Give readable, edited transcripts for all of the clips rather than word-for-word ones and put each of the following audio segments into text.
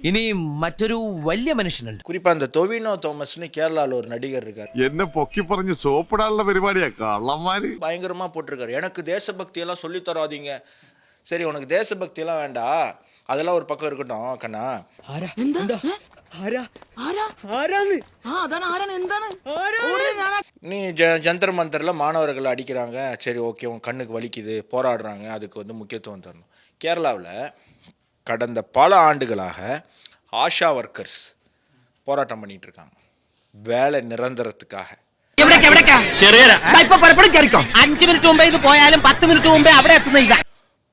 ഇനി മറ്റൊരു വലിയ മനുഷ്യനുണ്ട്. குறிப்பா அந்த டொவினோ தோமஸ்னு கேரளால ஒரு நடிகர் இருக்கார். എന്നെ പൊക്കി പറഞ്ഞ് സോപ്പിടാനുള്ള പരിപാടിയാ കള്ളന്മാര്. பயங்கரமா போட்டிருக்காரு. எனக்கு தேசபக்தி எல்லாம் சொல்லி தராதீங்க. சரி உனக்கு தேசபக்தி எல்லாம் வேண்டாம், அதெல்லாம் ஒரு பக்கம் இருக்கட்டும் கண்ணா. நீ ஜந்தர் மந்தர்ல மாணவர்களை அடிக்கிறாங்க, சரி ஓகே உன் கண்ணுக்கு வலிக்குது, போராடுறாங்க, அதுக்கு வந்து முக்கியத்துவம் தரணும். கேரளாவில் கடந்த பல ஆண்டுகளாக ஆஷா ஒர்க்கர்ஸ் போராட்டம் பண்ணிட்டு இருக்காங்க வேலை நிரந்தரத்துக்காக.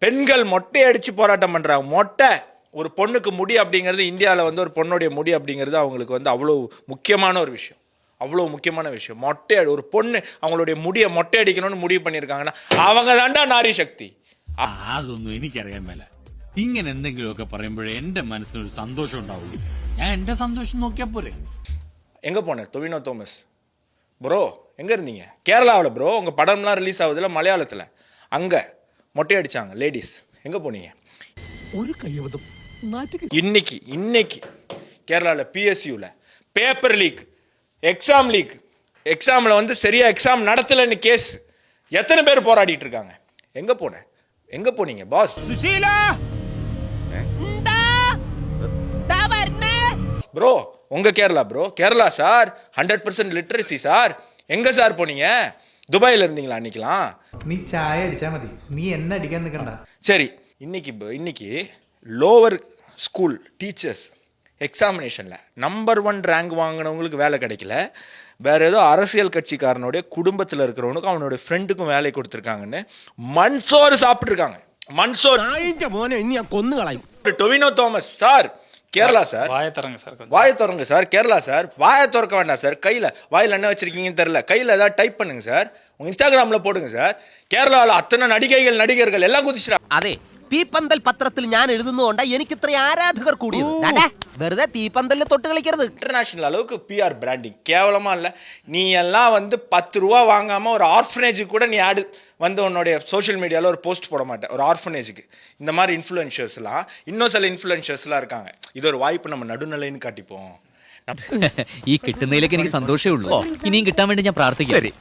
பெண்கள் மொட்டை அடிச்சு போராட்டம் பண்றாங்க. மொட்டை ஒரு பொண்ணுக்கு முடி அப்படிங்கிறது இந்தியாவில் வந்து ஒரு பொண்ணுடைய முடி அப்படிங்கிறது அவங்களுக்கு வந்து அவ்வளோ முக்கியமான ஒரு விஷயம். அவ்வளோ முக்கியமான விஷயம். மொட்டை ஒரு பொண்ணு அவங்களுடைய முடியை மொட்டை அடிக்கணும்னு முடிவு பண்ணியிருக்காங்கன்னா அவங்க தாண்டா நாரி சக்தி. അതൊന്നും എനിക്കറിയാൻ മേല. ഇങ്ങനെ എന്തെങ്കിലുമൊക്കെ പറയുമ്പോഴേ എന്റെ മനസ്സിനൊരു സന്തോഷം ഉണ്ടാവുള്ളൂ. ഞാൻ എന്റെ സന്തോഷം നോക്കിയാ പോരെ. எங்கே போனேன் டொவினோ தோமஸ் ப்ரோ? எங்கே இருந்தீங்க? கேரளாவில் ப்ரோ. உங்கள் படம்லாம் ரிலீஸ் ஆகுதுல மலையாளத்தில், அங்கே மொட்டை அடித்தாங்க லேடிஸ். எங்கே போனீங்க? ഒരു കയ്യബദ്ധം. இன்னைக்கு கேரளாவில் பிஎஸ்யூவில் பேப்பர் லீக், எக்ஸாம் லீக், எக்ஸாமில் வந்து சரியா எக்ஸாம் நடத்தலைன்னு கேஸ். எத்தனை பேர் போராடிட்டு இருக்காங்க? எங்கே போனீங்க பாஸ்? ப்ரோ உங்க Kerala bro. Kerala sir 100% literacy sir. எங்க சார் போனீங்க? துபாயில் இருந்தீங்களா அன்னைக்கெல்லாம்? நீ சாய அடிச்சா மதி, நீ என்ன அடிக்க நிக்கண்டா. சரி இன்னைக்கு லோவர் ஸ்கூல் டீச்சர்ஸ் எக்ஸாமினேஷனில் நம்பர் 1 ரேங்க் வாங்கினவங்களுக்கு வேலை கிடைக்கல. வேற ஏதோ அரசியல் கட்சிக்காரனுடைய குடும்பத்தில் இருக்கிறவனுக்கும் அவனுடைய ஃப்ரெண்டுக்கும் வேலை கொடுத்துருக்காங்கன்னு மண்சோறு சாப்பிட்டுருக்காங்க. மண்சோறு. Tovino Thomas sir Kerala sir. வாயை திறங்க சார். கேரளா சார் வாயை திறக்க வேண்டாம் சார். வாயில் என்ன வச்சிருக்கீங்கன்னு தெரியல, கையில் ஏதாவது டைப் பண்ணுங்க சார். உங்க இன்ஸ்டாகிராமில் போடுங்க சார். கேரளாவில் அத்தனை நடிகர்கள் எல்லாம் குதிச்சிட்டாங்க. അതെ, തീപ്പന്തൽ പത്രത്തിൽ ഞാൻ എഴുതുന്നതുകൊണ്ട് എനിക്ക് ഇത്ര ആരാധകർ കൂടിയത്. വെറുതെ തീപ്പന്തലിൽ തൊട്ട് കളിക്കരുത്. இன்டர்நேஷனல் அளவுக்கு பிஆர் பிராண்டிங் கேவலமா இல்லை. நீ எல்லாம் வந்து 10 ரூபா வாங்காம ஒரு ஆர்ஃபனேஜுக்கு கூட நீ ஆடு வந்து உன்னுடைய சோஷியல் மீடியாவில் ஒரு போஸ்ட் போட மாட்டேன் ஒரு ஆர்ஃபனேஜுக்கு. இந்த மாதிரி இன்ஃப்ளூயன்சர்ஸ்லாம் இன்னும் சில இன்ஃப்ளூயன்சர்ஸ்லாம் இருக்காங்க. இது ஒரு வாய்ப்பு, நம்ம நடுநிலைன்னு காட்டிப்போம். ഈ കിട്ടുന്നതിലേക്ക് എനിക്ക് സന്തോഷമേ ഉള്ളൂ. ഇനിയും കിട്ടാൻ വേണ്ടി ഞാൻ പ്രാർത്ഥിക്കാം.